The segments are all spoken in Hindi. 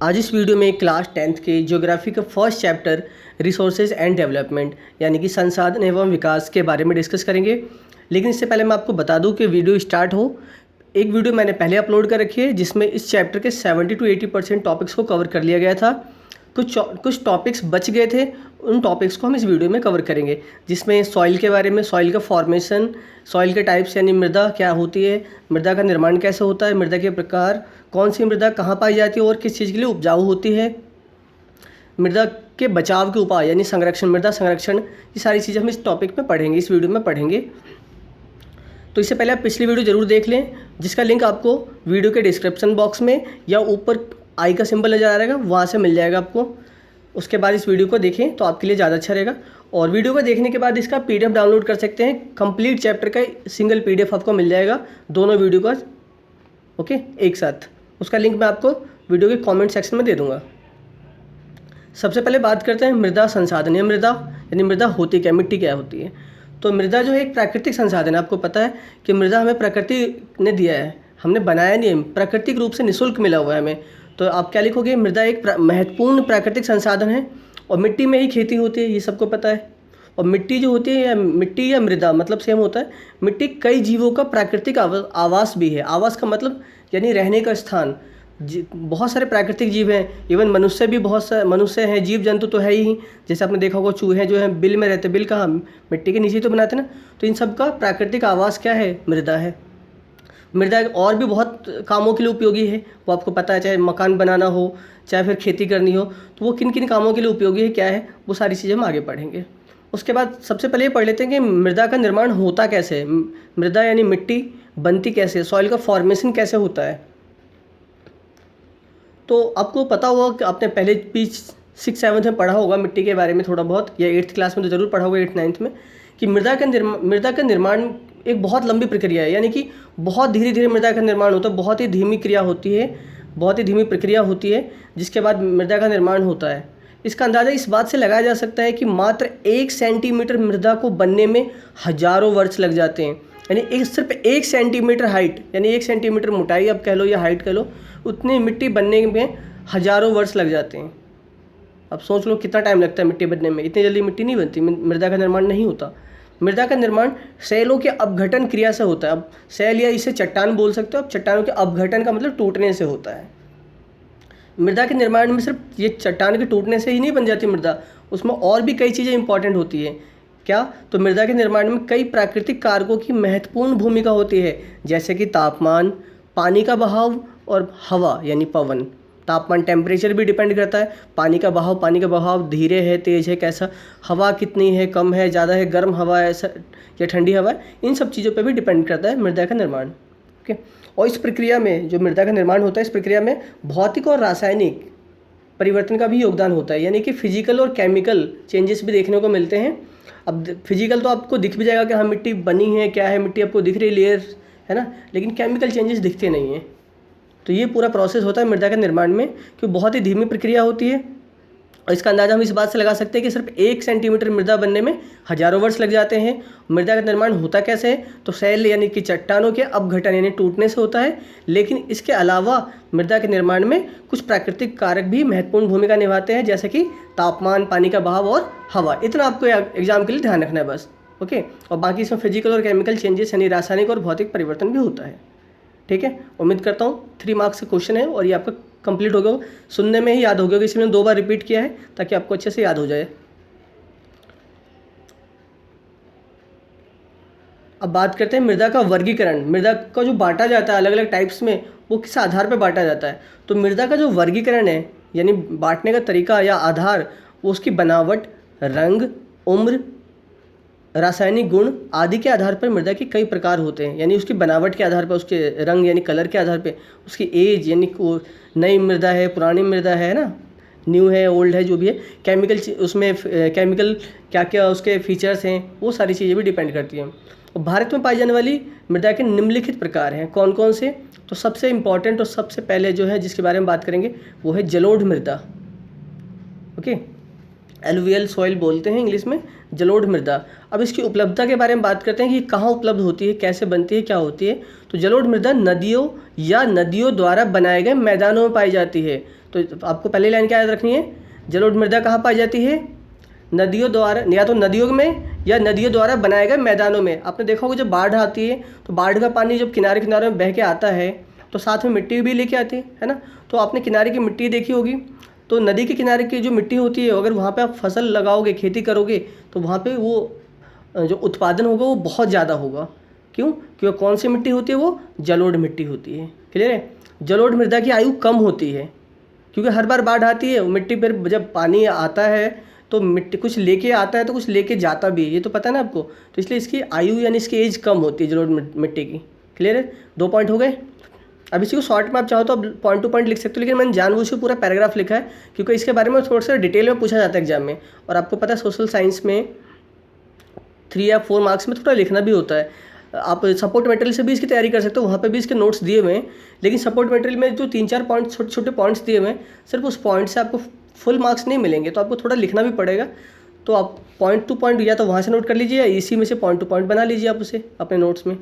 आज इस वीडियो में क्लास 10th के ज्योग्राफी का first chapter resources and development यानी कि संसाधन एवं विकास के बारे में डिस्कस करेंगे। लेकिन इससे पहले मैं आपको बता दूं कि वीडियो स्टार्ट हो, एक वीडियो मैंने पहले अपलोड कर रखी है जिसमें इस चैप्टर के 70 to 80% टॉपिक्स को कवर कर लिया गया था। कुछ टॉपिक्स बच गए थे, उन टॉपिक्स को हम इस वीडियो में कवर करेंगे, जिसमें सॉइल के बारे में, सॉइल का फॉर्मेशन, सॉइल के टाइप्स यानी मृदा क्या होती है, मृदा का निर्माण कैसे होता है, मृदा के प्रकार, कौन सी मृदा कहाँ पाई जाती है और किस चीज़ के लिए उपजाऊ होती है, मृदा के बचाव के उपाय यानी संरक्षण, मृदा संरक्षण, ये सारी चीज़ें हम इस टॉपिक में पढ़ेंगे, इस वीडियो में पढ़ेंगे। तो इससे पहले आप पिछली वीडियो ज़रूर देख लें, जिसका लिंक आपको वीडियो के डिस्क्रिप्शन बॉक्स में या ऊपर आई का सिंबल नज़र आ रहेगा, वहाँ से मिल जाएगा आपको। उसके बाद इस वीडियो को देखें तो आपके लिए ज़्यादा अच्छा रहेगा। और वीडियो को देखने के बाद इसका PDF डाउनलोड कर सकते हैं, कंप्लीट चैप्टर का सिंगल PDF आपको मिल जाएगा, दोनों वीडियो का ओके एक साथ। उसका लिंक मैं आपको वीडियो के कमेंट सेक्शन में दे दूँगा। सबसे पहले बात करते हैं मृदा संसाधन या मृदा यानी मृदा होती क्या, मिट्टी क्या होती है। तो मृदा जो है एक प्राकृतिक संसाधन है। आपको पता है कि मृदा हमें प्रकृति ने दिया है, हमने बनाया नहीं है, प्राकृतिक रूप से निःशुल्क मिला हुआ है हमें। तो आप क्या लिखोगे, मृदा एक महत्वपूर्ण प्राकृतिक संसाधन है और मिट्टी में ही खेती होती है, ये सबको पता है। और मिट्टी जो होती है या मिट्टी या मृदा मतलब सेम होता है। मिट्टी कई जीवों का प्राकृतिक आवास भी है। आवास का मतलब यानी रहने का स्थान। बहुत सारे प्राकृतिक जीव हैं, इवन मनुष्य भी बहुत सारे मनुष्य हैं, जीव जंतु तो है ही। जैसे आपने देखा होगा चूहे जो हैं बिल में रहते, बिल कहाँ, मिट्टी के नीचे तो बनाते ना। तो इन सब का प्राकृतिक आवास क्या है, मृदा है। मृदा और भी बहुत कामों के लिए उपयोगी है, वो आपको पता है, चाहे मकान बनाना हो, चाहे फिर खेती करनी हो, तो वो किन किन कामों के लिए उपयोगी है, क्या है, वो सारी चीज़ें हम आगे पढ़ेंगे। उसके बाद सबसे पहले ये पढ़ लेते हैं कि मृदा का निर्माण होता कैसे है। मृदा यानी मिट्टी बनती कैसे है, सॉइल का फॉर्मेशन कैसे होता है। तो आपको पता होगा कि आपने पहले भी 6-7 में पढ़ा होगा मिट्टी के बारे में थोड़ा बहुत, या 8th क्लास में तो ज़रूर पढ़ा होगा, 8th-9th में, कि मृदा का निर्माण एक बहुत लंबी प्रक्रिया है। यानी कि बहुत धीरे धीरे मृदा का निर्माण होता है, बहुत ही धीमी क्रिया होती है, बहुत ही धीमी प्रक्रिया होती है, जिसके बाद मृदा का निर्माण होता है। इसका अंदाज़ा इस बात से लगाया जा सकता है कि मात्र 1 सेंटीमीटर मृदा को बनने में हज़ारों वर्ष लग जाते हैं। यानी सिर्फ 1 सेंटीमीटर हाइट यानी 1 सेंटीमीटर मोटाई आप कह लो या हाइट कह लो, उतनी मिट्टी बनने में हज़ारों वर्ष लग जाते हैं। अब सोच लो कितना टाइम लगता है मिट्टी बनने में। इतनी जल्दी मिट्टी नहीं बनती, मृदा का निर्माण नहीं होता। मृदा का निर्माण सेलों के अपघटन क्रिया से होता है। अब सेल या इसे चट्टान बोल सकते हो आप, चट्टानों के अपघटन का मतलब टूटने से होता है। मृदा के निर्माण में सिर्फ ये चट्टान के टूटने से ही नहीं बन जाती मृदा, उसमें और भी कई चीज़ें इंपॉर्टेंट होती है। क्या, तो मृदा के निर्माण में कई प्राकृतिक कारकों की महत्वपूर्ण भूमिका होती है, जैसे कि तापमान, पानी का बहाव और हवा यानी पवन। तापमान, टेम्परेचर भी डिपेंड करता है, पानी का बहाव धीरे है, तेज़ है, कैसा, हवा कितनी है, कम है, ज़्यादा है, गर्म हवा है या ठंडी हवा है, इन सब चीज़ों पे भी डिपेंड करता है मृदा का निर्माण। ओके। और इस प्रक्रिया में जो मृदा का निर्माण होता है, इस प्रक्रिया में भौतिक और रासायनिक परिवर्तन का भी योगदान होता है। यानी कि फिजिकल और केमिकल चेंजेस भी देखने को मिलते हैं। अब फिजिकल तो आपको दिख भी जाएगा कि हाँ मिट्टी बनी है, क्या है, मिट्टी आपको दिख रही, लेयर है ना, लेकिन केमिकल चेंजेस दिखते नहीं हैं। तो ये पूरा प्रोसेस होता है मृदा के निर्माण में, कि बहुत ही धीमी प्रक्रिया होती है। और इसका अंदाज़ा हम इस बात से लगा सकते हैं कि सिर्फ 1 सेंटीमीटर मृदा बनने में हज़ारों वर्ष लग जाते हैं। मृदा का निर्माण होता कैसे है, तो सेल यानी कि चट्टानों के अपघटन यानी टूटने से होता है। लेकिन इसके अलावा मृदा के निर्माण में कुछ प्राकृतिक कारक भी महत्वपूर्ण भूमिका निभाते हैं, जैसे कि तापमान, पानी का बहाव और हवा। इतना आपको एग्जाम के लिए ध्यान रखना है बस, ओके। और बाकी इसमें फिजिकल और केमिकल चेंजेस यानी रासायनिक और भौतिक परिवर्तन भी होता है। ठीक है, उम्मीद करता हूँ 3 मार्क्स का क्वेश्चन है और ये आपका कंप्लीट हो गया, सुनने में ही याद हो गया, इसलिए मैंने 2 बार रिपीट किया है ताकि आपको अच्छे से याद हो जाए। अब बात करते हैं मृदा का वर्गीकरण। मृदा का जो बांटा जाता है अलग अलग टाइप्स में, वो किस आधार पर बांटा जाता है। तो मृदा का जो वर्गीकरण है यानी बांटने का तरीका या आधार, वो उसकी बनावट, रंग, उम्र, रासायनिक गुण आदि के आधार पर मृदा के कई प्रकार होते हैं। यानी उसकी बनावट के आधार पर, उसके रंग यानी कलर के आधार पर, उसकी एज यानी नई मृदा है, पुरानी मृदा है ना, न्यू है, ओल्ड है, जो भी है, केमिकल उसमें केमिकल क्या क्या उसके फीचर्स हैं, वो सारी चीज़ें भी डिपेंड करती हैं। और भारत में पाई जाने वाली मृदा के निम्नलिखित प्रकार हैं। कौन कौन से, तो सबसे इम्पॉर्टेंट और सबसे पहले जो है जिसके बारे में बात करेंगे वो है जलोढ़ मृदा। ओके, एलुवियल सॉइल बोलते हैं इंग्लिश में, जलोढ़ मृदा। अब इसकी उपलब्धता के बारे में बात करते हैं कि कहाँ उपलब्ध होती है, कैसे बनती है, क्या होती है। तो जलोढ़ मृदा नदियों या नदियों द्वारा बनाए गए मैदानों में पाई जाती है। तो तो आपको पहली लाइन क्या याद रखनी है, जलोढ़ मृदा कहाँ पाई जाती है, नदियों द्वारा, या तो नदियों में या नदियों द्वारा बनाए गए मैदानों में। आपने देखा होगा जब बाढ़ आती है तो बाढ़ का पानी जब किनारे किनारे में बह के आता है तो साथ में मिट्टी भी लेके आती है ना। तो आपने किनारे की मिट्टी देखी होगी, तो नदी के किनारे की जो मिट्टी होती है, अगर वहाँ पे आप फसल लगाओगे, खेती करोगे, तो वहाँ पे वो जो उत्पादन होगा वो बहुत ज़्यादा होगा। क्यों? क्योंकि कौन सी मिट्टी होती है, वो जलोढ़ मिट्टी होती है। क्लियर है? जलोढ़ मृदा की आयु कम होती है क्योंकि हर बार बाढ़ आती है, मिट्टी पर जब पानी आता है तो मिट्टी कुछ लेके आता है तो कुछ लेके जाता भी है, ये तो पता है ना आपको। तो इसलिए इसकी आयु यानी इसकी एज कम होती है जलोढ़ मिट्टी की। क्लियर है? 2 पॉइंट हो गए। अब इसी को शॉर्ट में आप चाहो तो आप पॉइंट टू पॉइंट लिख सकते हो, लेकिन मैंने जानबूझ के पूरा पैराग्राफ लिखा है क्योंकि इसके बारे में थोड़ा सा डिटेल में पूछा जाता है एग्जाम में। और आपको पता है सोशल साइंस में 3 या 4 मार्क्स में थोड़ा लिखना भी होता है। आप सपोर्ट मटेरियल से भी इसकी तैयारी कर सकते हो, वहाँ पे भी इसके नोट्स दिए हुए हैं। लेकिन सपोर्ट मटेरियल में जो 3-4 पॉइंट छोटे छोटे पॉइंट्स दिए हुए हैं, सिर्फ उस पॉइंट से आपको फुल मार्क्स नहीं मिलेंगे, तो आपको थोड़ा लिखना भी पड़ेगा। तो आप पॉइंट टू पॉइंट या तो वहाँ से नोट कर लीजिए या इसी में से पॉइंट टू पॉइंट बना लीजिए आप उसे अपने नोट्स में।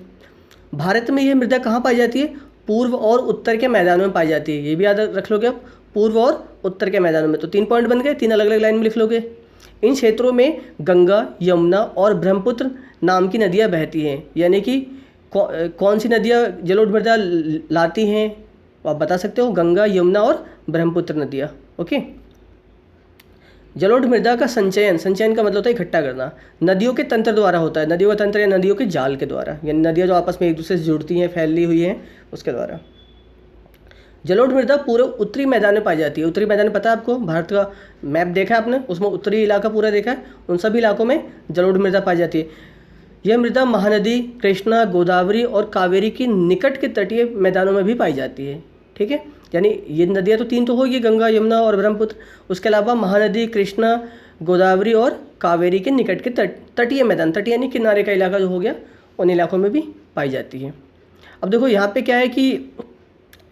भारत में यह मृदा कहाँ पाई जाती है, पूर्व और उत्तर के मैदानों में पाई जाती है। ये भी याद रख लोगे आप, पूर्व और उत्तर के मैदानों में। तो 3 पॉइंट बन गए, 3 अलग अलग लाइन में लिख लोगे। इन क्षेत्रों में गंगा, यमुना और ब्रह्मपुत्र नाम की नदियाँ बहती हैं। यानी कि कौन सी नदियाँ जलोढ़ मृदा लाती हैं, आप बता सकते हो, गंगा, यमुना और ब्रह्मपुत्र नदियाँ। ओके। जलोढ़ मृदा का संचयन का मतलब होता है इकट्ठा करना, नदियों के तंत्र द्वारा होता है। नदियों का तंत्र या नदियों के जाल के द्वारा, यानी नदियाँ जो आपस में एक दूसरे से जुड़ती हैं, फैली हुई हैं, उसके द्वारा। जलोढ़ मृदा पूरे उत्तरी मैदान में पाई जाती है। उत्तरी मैदान पता है आपको, भारत का मैप देखा है आपने, उसमें उत्तरी इलाका पूरा देखा है, उन सभी इलाकों में जलोढ़ मृदा पाई जाती है। यह मृदा महानदी, कृष्णा, गोदावरी और कावेरी की निकट के तटीय मैदानों में भी पाई जाती है। ठीक है, यानी ये नदियाँ तो 3 तो होगी, गंगा, यमुना और ब्रह्मपुत्र। उसके अलावा महानदी, कृष्णा, गोदावरी और कावेरी के निकट के तटीय मैदान, तटीय यानी किनारे का इलाका जो हो गया, उन इलाकों में भी पाई जाती है। अब देखो यहाँ पे क्या है कि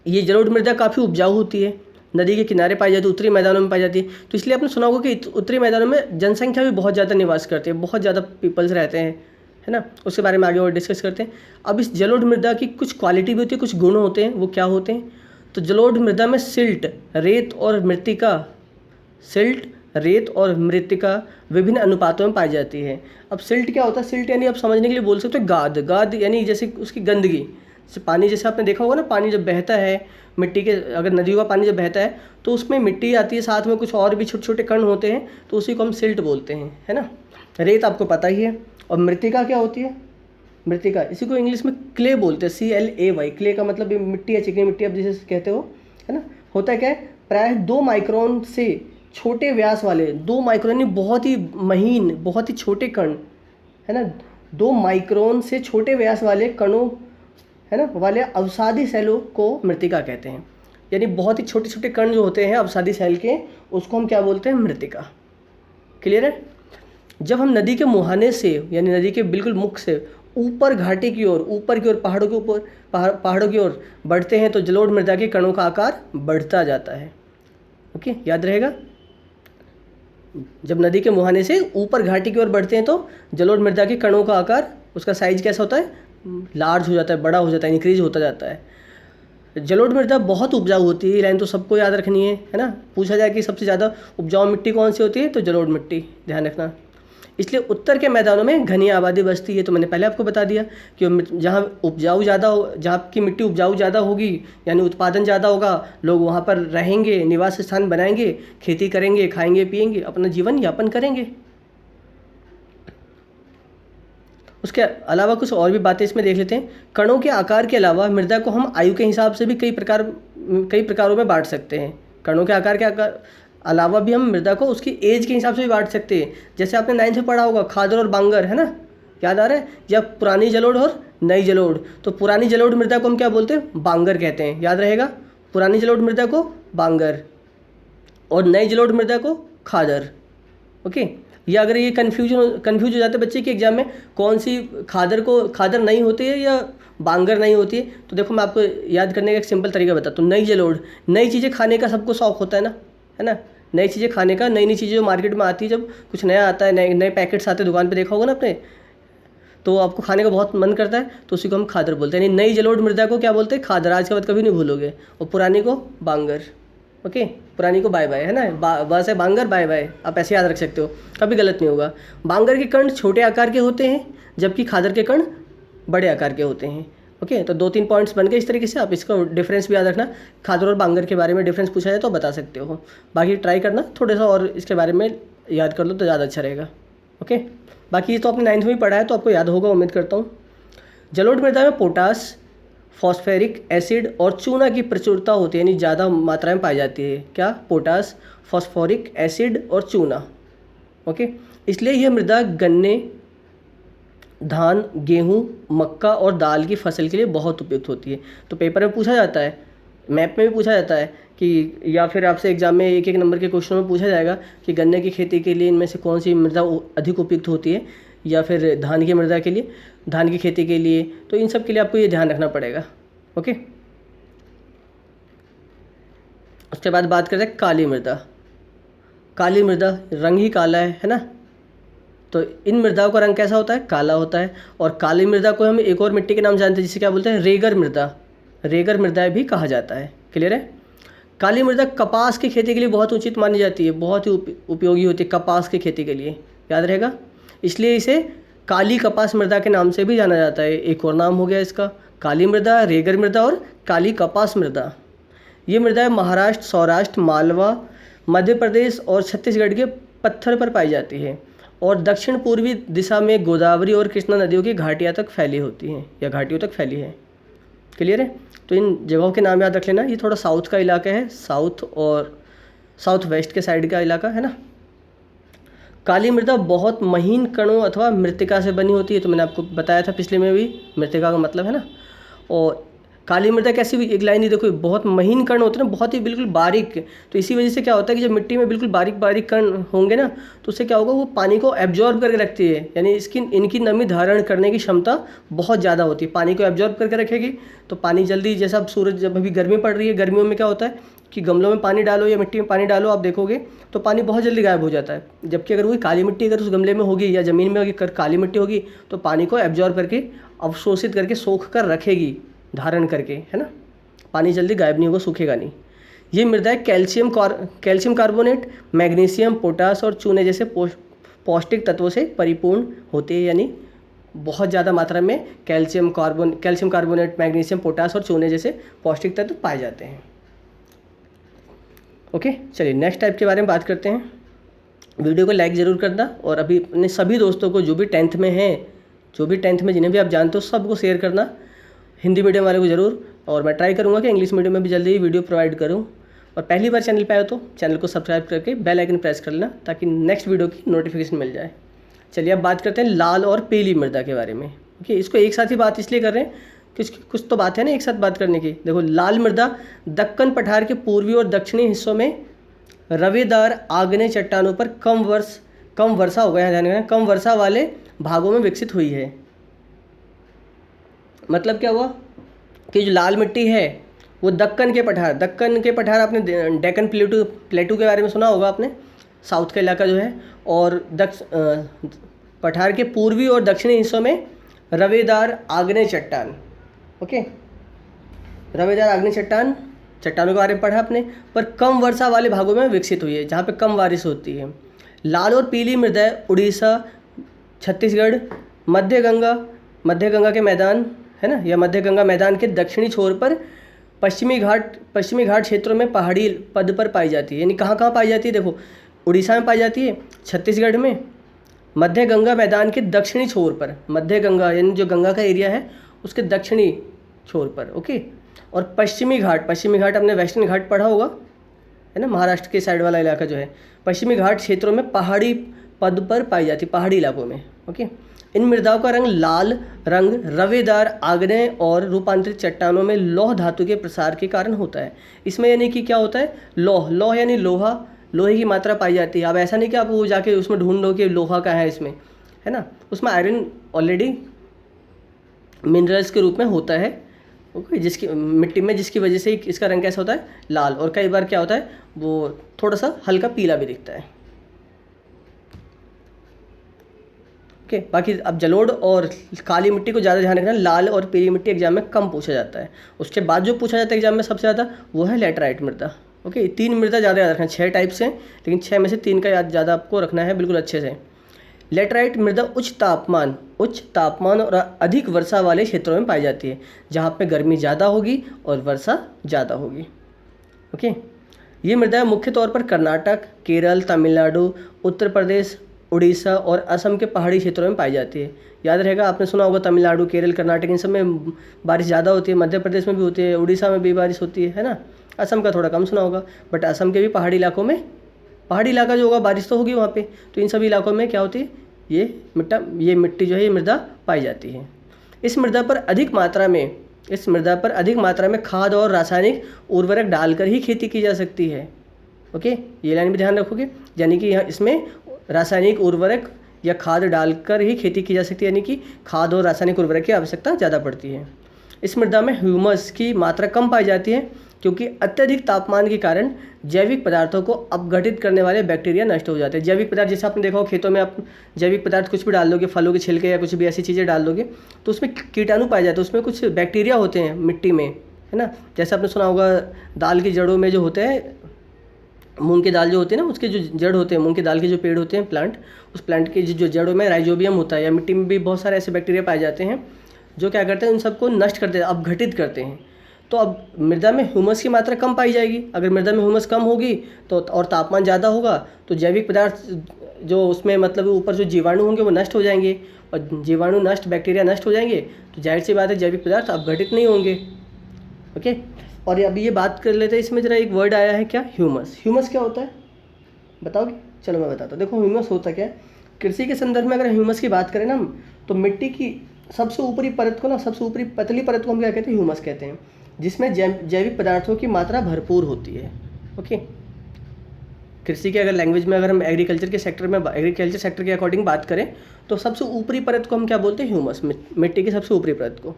ये जलोढ़ मृदा काफ़ी उपजाऊ होती है, नदी के किनारे पाई जाती है, उत्तरी मैदानों में पाई जाती है। तो इसलिए आपने सुना होगा कि उत्तरी मैदानों में जनसंख्या भी बहुत ज़्यादा निवास करती है, बहुत ज़्यादा पीपल्स रहते हैं, है ना। उसके बारे में आगे और डिस्कस करते हैं। अब इस जलोढ़ मृदा की कुछ क्वालिटी भी होती है, कुछ गुण होते हैं, वो क्या होते हैं। तो जलोढ़ मृदा में सिल्ट, रेत और मृत्तिका विभिन्न अनुपातों में पाई जाती है। अब सिल्ट क्या होता है, सिल्ट यानी आप समझने के लिए बोल सकते हो गाद यानी जैसे उसकी गंदगी, जैसे पानी, जैसे आपने देखा होगा ना, पानी जब बहता है मिट्टी के, अगर नदियों का पानी जब बहता है तो उसमें मिट्टी आती है, साथ में कुछ और भी छोटे छोटे कण होते हैं, तो उसी को हम सिल्ट बोलते हैं, है ना। रेत आपको पता ही है। और मृत्तिका क्या होती है, मृत्तिका इसी को इंग्लिश में क्ले बोलते हैं, CLAY। क्ले का मतलब ये मिट्टी है, चिकनी मिट्टी आप जिसे कहते हो, है ना। होता है क्या है, प्रायः 2 माइक्रोन से छोटे व्यास वाले, 2 माइक्रोन यानी बहुत ही महीन, बहुत ही छोटे कण, है ना, 2 माइक्रोन से छोटे व्यास वाले कणों, है ना, वाले अवसादी सेलों को मृत्तिका कहते हैं। यानी बहुत ही छोटे छोटे कण जो होते हैं अवसादी सेल के, उसको हम क्या बोलते हैं, मृत्तिका। क्लियर है। जब हम नदी के मुहाने से यानी नदी के बिल्कुल मुख से ऊपर घाटी की ओर, पहाड़ों की ओर बढ़ते हैं तो जलोढ़ मृदा के कणों का आकार बढ़ता जाता है। ओके, याद रहेगा। जब नदी के मुहाने से ऊपर घाटी की ओर बढ़ते हैं तो जलोढ़ मृदा के कणों का आकार, उसका साइज कैसा होता है, लार्ज हो जाता है, बड़ा हो जाता है, इंक्रीज होता जाता है। जलोढ़ मृदा बहुत उपजाऊ होती है, ये लाइन तो सबको याद रखनी है ना। पूछा जाए कि सबसे ज़्यादा उपजाऊ मिट्टी कौन सी होती है, तो जलोढ़ मिट्टी, ध्यान रखना। इसलिए उत्तर के मैदानों में घनी आबादी बसती है। तो मैंने पहले आपको बता दिया कि जहाँ उपजाऊ ज़्यादा हो, जहाँ की मिट्टी उपजाऊ ज़्यादा होगी यानी उत्पादन ज़्यादा होगा, लोग वहाँ पर रहेंगे, निवास स्थान बनाएंगे, खेती करेंगे, खाएंगे पिएंगे, अपना जीवन यापन करेंगे। उसके अलावा कुछ और भी बातें इसमें देख लेते हैं। कणों के आकार के अलावा मृदा को हम आयु के हिसाब से भी कई प्रकारों में बांट सकते हैं। कणों के आकार के अलावा भी हम मृदा को उसकी एज के हिसाब से भी बांट सकते हैं। जैसे आपने 9th में पढ़ा होगा खादर और बांगर, है ना, याद आ रहा है, या पुरानी जलोढ़ और नई जलोढ़। तो पुरानी जलोढ़ मृदा को हम क्या बोलते हैं, बांगर कहते हैं, याद रहेगा। पुरानी जलोढ़ मृदा को बांगर और नई जलोढ़ मृदा को खादर। ओके, या अगर ये कन्फ्यूज हो जाते हैं बच्चे के एग्जाम में, कौन सी खादर नहीं होती है या बांगर नहीं होती है, तो देखो मैं आपको याद करने का एक सिंपल तरीका बताता हूँ। नई जलोढ़, नई चीज़ें खाने का सबको शौक होता है ना, नई चीज़ें खाने का, नई चीज़ें जो मार्केट में आती है, जब कुछ नया आता है, नए पैकेट्स आते हैं, दुकान पे देखा होगा ना आपने, तो आपको खाने का बहुत मन करता है, तो उसी को हम खादर बोलते हैं। यानी नई जलोढ़ मृदा को क्या बोलते हैं, खादर। आज के बाद कभी नहीं भूलोगे। और पुरानी को बांगर। ओके, पुरानी को बाय बाय, है ना, बा से बांगर, बाय बाय, आप ऐसे याद रख सकते हो, कभी गलत नहीं होगा। बांगर के कण छोटे आकार के होते हैं जबकि खादर के कण बड़े आकार के होते हैं। ओके, तो 2-3 पॉइंट्स बन गए इस तरीके से। आप इसका डिफरेंस भी याद रखना, खादर और बांगर के बारे में डिफरेंस पूछा जाए तो बता सकते हो। बाकी ट्राई करना थोड़ा सा और इसके बारे में याद कर लो तो ज़्यादा अच्छा रहेगा। ओके, बाकी ये तो आपने 9th में ही पढ़ा है तो आपको याद होगा, उम्मीद करता हूँ। जलोढ़ मृदा में पोटास, फॉस्फेरिक एसिड और चूना की प्रचुरता होती है, यानी ज़्यादा मात्रा में पाई जाती है। क्या? पोटास, फॉस्फोरिक एसिड और चूना। ओके, इसलिए यह मृदा गन्ने, धान, गेहूँ, मक्का और दाल की फसल के लिए बहुत उपयुक्त होती है। तो पेपर में पूछा जाता है, मैप में भी पूछा जाता है कि, या फिर आपसे एग्जाम में 1-1 नंबर के क्वेश्चन में पूछा जाएगा कि गन्ने की खेती के लिए इनमें से कौन सी मृदा अधिक उपयुक्त होती है, या फिर धान की मृदा के लिए, धान की खेती के लिए। तो इन सब के लिए आपको ये ध्यान रखना पड़ेगा। ओके, उसके बाद बात करते हैं काली मृदा। काली मृदा रंग ही काला है ना, तो इन मृदाओं का रंग कैसा होता है? काला होता है। और काली मृदा को हम एक और मिट्टी के नाम जानते हैं जिसे क्या बोलते हैं? रेगर मृदा। रेगर मृदा भी कहा जाता है। क्लियर है? काली मृदा कपास की खेती के लिए बहुत उचित मानी जाती है, बहुत ही उपयोगी होती है कपास की खेती के लिए, याद रहेगा। इसलिए इसे काली कपास मृदा के नाम से भी जाना जाता है। एक और नाम हो गया इसका, काली मृदा, रेगर मृदा और काली कपास मृदा। ये मृदाएं महाराष्ट्र, सौराष्ट्र, मालवा, मध्य प्रदेश और छत्तीसगढ़ के पत्थर पर पाई जाती है और दक्षिण पूर्वी दिशा में गोदावरी और कृष्णा नदियों की घाटियाँ तक फैली होती हैं, या घाटियों तक फैली है। क्लियर है? तो इन जगहों के नाम याद रख लेना। ये थोड़ा साउथ का इलाका है, साउथ और साउथ वेस्ट के साइड का इलाका है ना। काली मृदा बहुत महीन कणों अथवा मृत्तिका से बनी होती है, तो मैंने आपको बताया था पिछले में भी, मृत्तिका का मतलब है ना। और काली मृदा कैसी भी, एक लाइन ही देखो, बहुत महीन कण होते हैं ना, बहुत ही बिल्कुल बारीक। तो इसी वजह से क्या होता है कि जब मिट्टी में बिल्कुल बारीक बारीक कण होंगे ना, तो उससे क्या होगा, वो पानी को एब्जॉर्ब करके रखती है, यानी इनकी नमी धारण करने की क्षमता बहुत ज़्यादा होती है। पानी को एब्जॉर्ब करके रखेगी तो पानी जल्दी, जैसा अब सूरज, जब अभी गर्मी पड़ रही है, गर्मियों में क्या होता है कि गमलों में पानी डालो या मिट्टी में पानी डालो, आप देखोगे तो पानी बहुत जल्दी गायब हो जाता है। जबकि अगर वही काली मिट्टी अगर उस गमले में होगी या ज़मीन में अगर काली मिट्टी होगी तो पानी को एब्जॉर्ब करके, अवशोषित करके, सोख कर रखेगी, धारण करके, है ना। पानी जल्दी गायब नहीं होगा, सूखेगा नहीं। ये मृदाएं कैल्शियम कार्बोनेट, मैग्नीशियम, पोटास और चूने जैसे पौष्टिक तत्वों से परिपूर्ण होती है, यानी बहुत ज़्यादा मात्रा में कैल्शियम कार्बोनेट, मैग्नीशियम, पोटास और चूने जैसे पौष्टिक तत्व पाए जाते हैं। ओके, चलिए नेक्स्ट टाइप के बारे में बात करते हैं। वीडियो को लाइक ज़रूर करना और अभी अपने सभी दोस्तों को, जो भी 10th में हैं, जिन्हें भी आप जानते हो, सबको शेयर करना, हिंदी मीडियम वाले को ज़रूर। और मैं ट्राई करूँगा कि इंग्लिश मीडियम में भी जल्दी ही वीडियो प्रोवाइड करूँ। और पहली बार चैनल पे आए तो चैनल को सब्सक्राइब करके बेल आइकन प्रेस कर लेना ताकि नेक्स्ट वीडियो की नोटिफिकेशन मिल जाए। चलिए अब बात करते हैं लाल और पीली मृदा के बारे में। ओके, इसको एक साथ ही बात इसलिए कर रहे हैं कि कुछ तो बात है ना एक साथ बात करने की। देखो, लाल मृदा दक्कन पठार के पूर्वी और दक्षिणी हिस्सों में रवेदार आग्नेय चट्टानों पर कम वर्षा हो गया, ध्यान रखना, कम वर्षा वाले भागों में विकसित हुई है। मतलब क्या हुआ कि जो लाल मिट्टी है वो दक्कन के पठार, आपने डेक्कन प्लेटू के बारे में सुना होगा आपने, साउथ का इलाका जो है, और पठार के पूर्वी और दक्षिणी हिस्सों में रवेदार आग्नेय चट्टान। ओके, रवेदार आग्नेय चट्टानों के बारे में पढ़ा आपने, पर कम वर्षा वाले भागों में विकसित हुई है, जहाँ पे कम बारिश होती है। लाल और पीली मृदाएं उड़ीसा, छत्तीसगढ़, मध्य गंगा के मैदान, है ना, या मध्य गंगा मैदान के दक्षिणी छोर पर पश्चिमी घाट क्षेत्रों में पहाड़ी पद पर पाई जाती है। यानी कहाँ पाई जाती है? देखो, उड़ीसा में पाई जाती है, छत्तीसगढ़ में, मध्य गंगा मैदान के दक्षिणी छोर पर, मध्य गंगा यानी जो गंगा का एरिया है उसके दक्षिणी छोर पर। ओके, और पश्चिमी घाट आपने वेस्टर्न घाट पढ़ा होगा, है ना, महाराष्ट्र के साइड वाला इलाका जो है, पश्चिमी घाट क्षेत्रों में पहाड़ी पद पर पाई जाती है, पहाड़ी इलाकों में। ओके, इन मृदाओं का लाल रंग रवेदार आग्नेय और रूपांतरित चट्टानों में लौह धातु के प्रसार के कारण होता है। इसमें यानी कि क्या होता है, लौह यानी लोहे की मात्रा पाई जाती है। अब ऐसा नहीं कि आप वो जाके उसमें ढूंढ लो कि लोहा का है इसमें, है ना, उसमें आयरन ऑलरेडी मिनरल्स के रूप में होता है। ओके, जिसकी मिट्टी में, जिसकी वजह से इसका रंग कैसा होता है, लाल, और कई बार क्या होता है वो थोड़ा सा हल्का पीला भी दिखता है। ओके, बाकी अब जलोढ़ और काली मिट्टी को ज़्यादा ध्यान रखना, लाल और पीली मिट्टी एग्जाम में कम पूछा जाता है। उसके बाद जो पूछा जाता है एग्जाम में सबसे ज़्यादा वो है लैटराइट मृदा। ओके, 3 मृदा ज़्यादा याद रखना, 6 टाइप्स हैं लेकिन 6 में से 3 का याद ज़्यादा आपको रखना है बिल्कुल अच्छे से। लेटराइट मृदा उच्च तापमान और अधिक वर्षा वाले क्षेत्रों में पाई जाती है, जहाँ पे गर्मी ज़्यादा होगी और वर्षा ज़्यादा होगी। ओके, ये मृदा मुख्य तौर पर कर्नाटक, केरल, तमिलनाडु, उत्तर प्रदेश, उड़ीसा और असम के पहाड़ी क्षेत्रों में पाई जाती है। याद रहेगा, आपने सुना होगा तमिलनाडु, केरल, कर्नाटक इन सब में बारिश ज़्यादा होती है, मध्य प्रदेश में भी होती है, उड़ीसा में भी बारिश होती है ना। असम का थोड़ा कम सुना होगा, बट असम के भी पहाड़ी इलाकों में, पहाड़ी इलाका जो होगा बारिश तो होगी वहाँ पे, तो इन सभी इलाकों में क्या होती है, ये मिट्टी जो है, ये मृदा पाई जाती है। इस मृदा पर अधिक मात्रा में खाद और रासायनिक उर्वरक डालकर ही खेती की जा सकती है। ओके, ये लाइन भी ध्यान रखोगे, यानी कि यहाँ इसमें रासायनिक उर्वरक या खाद डालकर ही खेती की जा सकती है, यानी कि खाद और रासायनिक उर्वरक की आवश्यकता ज़्यादा पड़ती है। इस मृदा में ह्यूमस की मात्रा कम पाई जाती है, क्योंकि अत्यधिक तापमान के कारण जैविक पदार्थों को अपघटित करने वाले बैक्टीरिया नष्ट हो जाते हैं। जैविक पदार्थ जैसे आपने देखा हो खेतों में, आप जैविक पदार्थ कुछ भी डाल दोगे, फलों के छिलके या कुछ भी ऐसी चीज़ें डाल दोगे तो उसमें कीटाणु पाए जाते हैं, उसमें कुछ बैक्टीरिया होते हैं मिट्टी में, है ना। जैसे आपने सुना होगा दाल की जड़ों में जो होते हैं, मूंग की दाल जो होती है ना, उसके जो जड़ होते हैं, मूंग की दाल के जो पेड़ होते हैं, प्लांट, उस प्लांट के जो जड़ों में राइजोबियम होता है, या मिट्टी में भी बहुत सारे ऐसे बैक्टीरिया पाए जाते हैं जो क्या करते हैं, उन सबको नष्ट करते हैं, अपघटित करते हैं। तो अब मृदा में ह्यूमस की मात्रा कम पाई जाएगी। अगर मृदा में ह्यूमस कम होगी तो और तापमान ज़्यादा होगा तो जैविक पदार्थ जो उसमें मतलब ऊपर जो जीवाणु होंगे वो नष्ट हो जाएंगे, और जीवाणु नष्ट, बैक्टीरिया नष्ट हो जाएंगे तो जाहिर सी बात है जैविक पदार्थ अपघटित नहीं होंगे। ओके, और अभी ये बात कर लेते हैं, इसमें जरा एक वर्ड आया है क्या, ह्यूमस। ह्यूमस क्या होता है बताओगे? चलो मैं बताता हूँ। देखो ह्यूमस होता क्या है, कृषि के संदर्भ में अगर ह्यूमस की बात करें ना तो मिट्टी की सबसे ऊपरी परत को ना, सबसे ऊपरी पतली परत को हम क्या कहते हैं, ह्यूमस कहते हैं, जिसमें जैविक पदार्थों की मात्रा भरपूर होती है। ओके, कृषि के अगर लैंग्वेज में, अगर हम एग्रीकल्चर के सेक्टर में, एग्रीकल्चर सेक्टर के अकॉर्डिंग बात करें तो सबसे ऊपरी परत को हम क्या बोलते हैं, ह्यूमस, मिट्टी की सबसे ऊपरी परत को।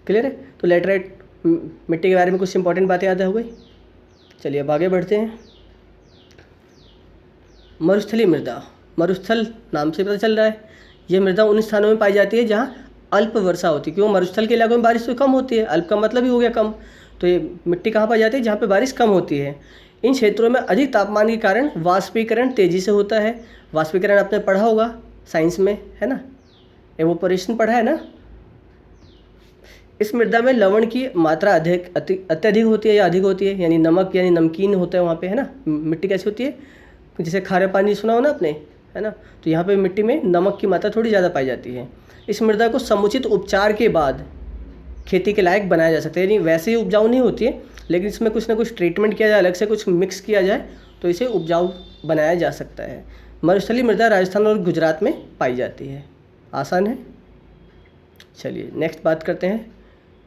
क्लियर है? तो लेटराइट मिट्टी के बारे में कुछ इंपॉर्टेंट बातें याद हो गई। चलिए अब आगे बढ़ते हैं। मरुस्थलीय मृदा, मरुस्थल नाम से पता चल रहा है, ये मृदा उन स्थानों में पाई जाती है जहाँ अल्प वर्षा होती है, क्यों, मरुस्थल के इलाकों में बारिश तो कम होती है, अल्प का मतलब ही हो गया कम, तो ये मिट्टी कहाँ पाई जाती है, जहाँ पे बारिश कम होती है। इन क्षेत्रों में अधिक तापमान के कारण वाष्पीकरण तेज़ी से होता है। वाष्पीकरण आपने पढ़ा होगा साइंस में, है ना, एवोपोरेशन पढ़ा है ना। इस मृदा में लवण की मात्रा अत्यधिक होती है या अधिक होती है, यानी नमक यानी नमकीन होता है वहाँ पे, है ना। मिट्टी कैसी होती है, जैसे खारे पानी सुना हो ना आपने, है ना, तो यहाँ पे मिट्टी में नमक की मात्रा थोड़ी ज़्यादा पाई जाती है। इस मृदा को समुचित उपचार के बाद खेती के लायक बनाया जा सकता है, यानी वैसे ही उपजाऊ नहीं होती है, लेकिन इसमें कुछ ना कुछ ट्रीटमेंट किया जाए, अलग से कुछ मिक्स किया जाए तो इसे उपजाऊ बनाया जा सकता है। मरुस्थलीय मृदा राजस्थान और गुजरात में पाई जाती है। आसान है। चलिए नेक्स्ट बात करते हैं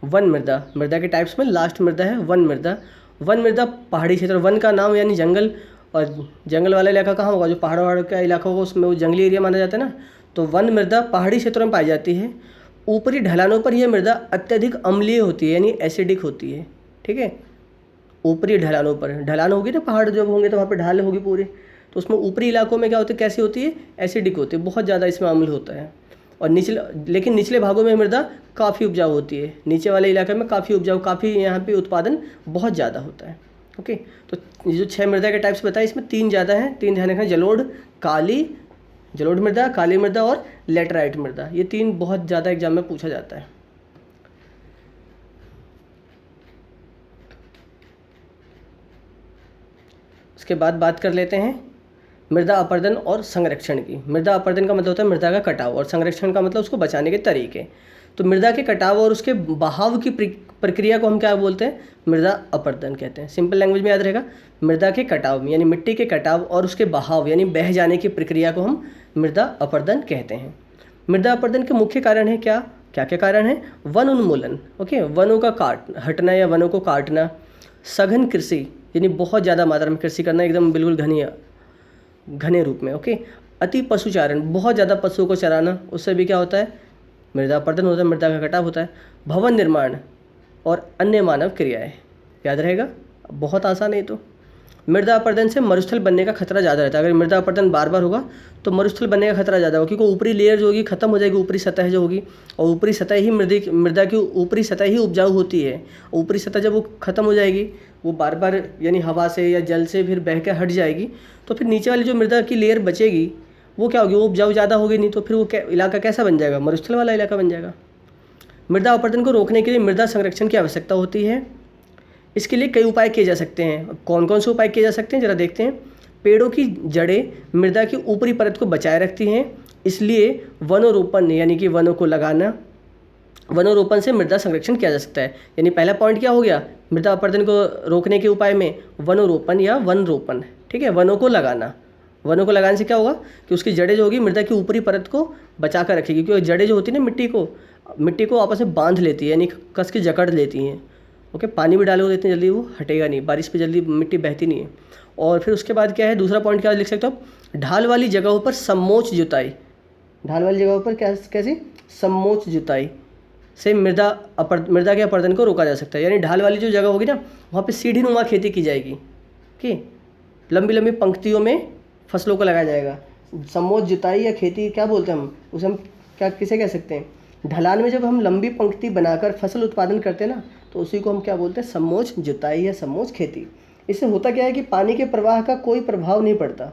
वन मृदा। मृदा के टाइप्स में लास्ट मृदा है वन मृदा। वन मृदा पहाड़ी क्षेत्र, वन का नाम यानी जंगल, और जंगल वाला इलाका कहाँ होगा, जो पहाड़ का इलाका होगा उसमें वो जंगली एरिया माना जाता है ना। तो वन मृदा पहाड़ी क्षेत्रों में पाई जाती है। ऊपरी ढलानों पर यह मृदा अत्यधिक अम्लीय होती है, यानी एसिडिक होती है। ठीक है, ऊपरी ढलानों पर, ढलान होगी ना, पहाड़ जब होंगे तो वहाँ पर ढाल होगी पूरी, तो उसमें ऊपरी इलाकों में क्या होती है, कैसी होती है, एसिडिक होती है, बहुत ज़्यादा इसमें अम्ल होता है। और लेकिन निचले भागों में मृदा काफ़ी उपजाऊ होती है, नीचे वाले इलाके में काफ़ी उपजाऊ, काफ़ी यहाँ पे उत्पादन बहुत ज़्यादा होता है। ओके, तो ये जो 6 मृदा के टाइप्स बताए इसमें 3 ज़्यादा हैं, 3 ध्यान रखना, जलोढ़ मृदा, काली मृदा और लेटराइट मृदा। ये 3 बहुत ज़्यादा एग्जाम में पूछा जाता है। उसके बाद बात कर लेते हैं मृदा अपर्दन और संरक्षण की। मृदा अपर्दन का मतलब होता है मृदा का कटाव, और संरक्षण का मतलब उसको बचाने के तरीके। तो मृदा के कटाव और उसके बहाव की प्रक्रिया को हम क्या बोलते हैं, मृदा अपर्दन कहते हैं। सिंपल लैंग्वेज में याद रहेगा, मृदा के कटाव यानी मिट्टी के कटाव और उसके बहाव यानी बह जाने की प्रक्रिया को हम मृदा अपर्दन कहते हैं। मृदा अपर्दन के मुख्य कारण है क्या क्या कारण है, वन उन्मूलन, ओके, वनों का हटना या वनों को काटना, सघन कृषि यानी बहुत ज़्यादा मात्रा में कृषि करना, एकदम बिल्कुल घने रूप में, ओके, अति पशुचारण, बहुत ज़्यादा पशुओं को चराना, उससे भी क्या होता है, मृदा अपर्दन होता है, मृदा का कटाव होता है। भवन निर्माण और अन्य मानव क्रियाएं, याद रहेगा, बहुत आसान है। तो मृदा अपर्दन से मरुस्थल बनने का खतरा ज़्यादा रहता है। अगर मृदा अपर्दन बार बार होगा तो मरुस्थल बनने का खतरा ज़्यादा होगा, क्योंकि ऊपरी लेयर जो होगी खत्म हो जाएगी, ऊपरी सतह जो होगी, और ऊपरी सतह ही मृदा की ऊपरी सतह ही उपजाऊ होती है। ऊपरी सतह जब वो खत्म हो जाएगी वो बार बार यानी हवा से या जल से फिर बह के हट जाएगी, तो फिर नीचे वाली जो मृदा की लेयर बचेगी वो क्या होगी, वो उपजाऊ ज़्यादा होगी नहीं, तो फिर वो इलाका कैसा बन जाएगा, मरुस्थल वाला इलाका बन जाएगा। मृदा अपरदन को रोकने के लिए मृदा संरक्षण की आवश्यकता होती है। इसके लिए कई उपाय किए जा सकते हैं। अब कौन कौन से उपाय किए जा सकते हैं ज़रा देखते हैं। पेड़ों की जड़ें मृदा की ऊपरी परत को बचाए रखती हैं, इसलिए वनोरोपण यानी कि वनों को लगाना, वनोरोपण से मृदा संरक्षण किया जा सकता है। यानी पहला पॉइंट क्या हो गया, मृदा अपरदन को रोकने के उपाय में वनोरोपण या वन रोपण, ठीक है, वनों को लगाना। वनों को लगाने से क्या होगा कि उसकी जड़ें जो होगी मृदा की ऊपरी परत को बचा कर रखेगी, क्योंकि जड़ें जो होती है ना मिट्टी को आपस में बांध लेती है, यानी कस के जकड़ लेती हैं। ओके, पानी भी डालोगे तो इतनी जल्दी वो हटेगा नहीं, बारिश पे जल्दी मिट्टी बहती नहीं है। और फिर उसके बाद क्या है, दूसरा पॉइंट क्या लिख सकते हो आप, ढाल वाली जगहों पर समोच्च जुताई। ढाल वाली जगहों पर कैसी समोच्च जुताई से मृदा के अपरदन को रोका जा सकता है। यानी ढाल वाली जो जगह होगी ना, वहाँ पे सीढ़ी नुमा खेती की जाएगी, कि लंबी लंबी पंक्तियों में फसलों को लगाया जाएगा। समोच्च जुताई या खेती क्या बोलते हैं हम, उसे हम क्या किसे कह सकते हैं, ढलान में जब हम लंबी पंक्ति बनाकर फसल उत्पादन करते हैं ना, तो उसी को हम क्या बोलते हैं, समोच्च जुताई या समोच्च खेती। इससे होता क्या है कि पानी के प्रवाह का कोई प्रभाव नहीं पड़ता,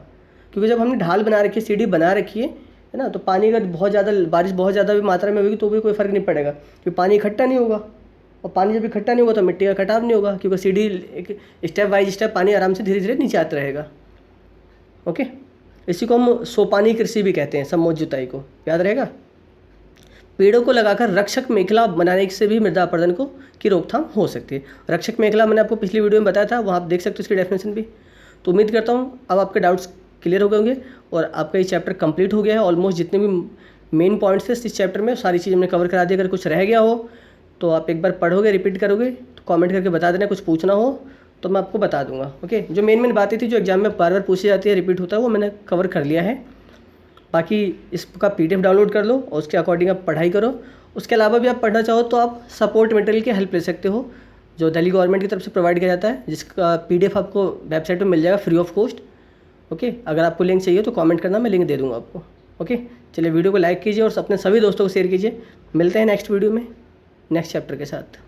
क्योंकि जब हमने ढाल बना रखी है, सीढ़ी बना रखी है ना, तो पानी अगर बहुत ज़्यादा बारिश बहुत ज़्यादा भी मात्रा में होगी तो भी कोई फ़र्क नहीं पड़ेगा, क्योंकि पानी इकट्ठा नहीं होगा। और पानी जब इकट्ठा नहीं होगा तो मिट्टी का कटाव नहीं होगा, क्योंकि सीढ़ी एक स्टेप बाई स्टेप पानी आराम से धीरे धीरे नीचे आता रहेगा। ओके, इसी को हम सोपानी कृषि भी कहते हैं, समोच्च जुताई को, याद रहेगा। पेड़ों को लगाकर रक्षक मेखला बनाने से भी मृदा अपरदन की रोकथाम हो सकती है। रक्षक मेखला मैंने आपको पिछली वीडियो में बताया था, वहाँ आप देख सकते हो इसकी डेफिनेशन भी। तो उम्मीद करता हूँ अब आपके डाउट्स क्लियर हो गए होंगे और आपका ये चैप्टर कंप्लीट हो गया है। ऑलमोस्ट जितने भी मेन पॉइंट्स थे इस चैप्टर में सारी चीज़ हमने कवर करा दी। अगर कुछ रह गया हो तो आप एक बार पढ़ोगे, रिपीट करोगे तो कमेंट करके बता देना। कुछ पूछना हो तो मैं आपको बता दूंगा। ओके, जो मेन बातें थी जो एग्जाम में बार बार पूछी जाती है, रिपीट होता है, वो मैंने कवर कर लिया है। बाकी इसका PDF डाउनलोड कर लो और उसके अकॉर्डिंग आप पढ़ाई करो। उसके अलावा भी आप पढ़ना चाहो तो आप सपोर्ट मटेरियल की हेल्प ले सकते हो, जो दिल्ली गवर्नमेंट की तरफ से प्रोवाइड किया जाता है, जिसका PDF आपको वेबसाइट पर मिल जाएगा फ्री ऑफ कॉस्ट। ओके, अगर आपको लिंक चाहिए तो कमेंट करना, मैं लिंक दे दूँगा आपको। ओके, चलिए वीडियो को लाइक कीजिए और अपने सभी दोस्तों को शेयर कीजिए। मिलते हैं नेक्स्ट वीडियो में नेक्स्ट चैप्टर के साथ।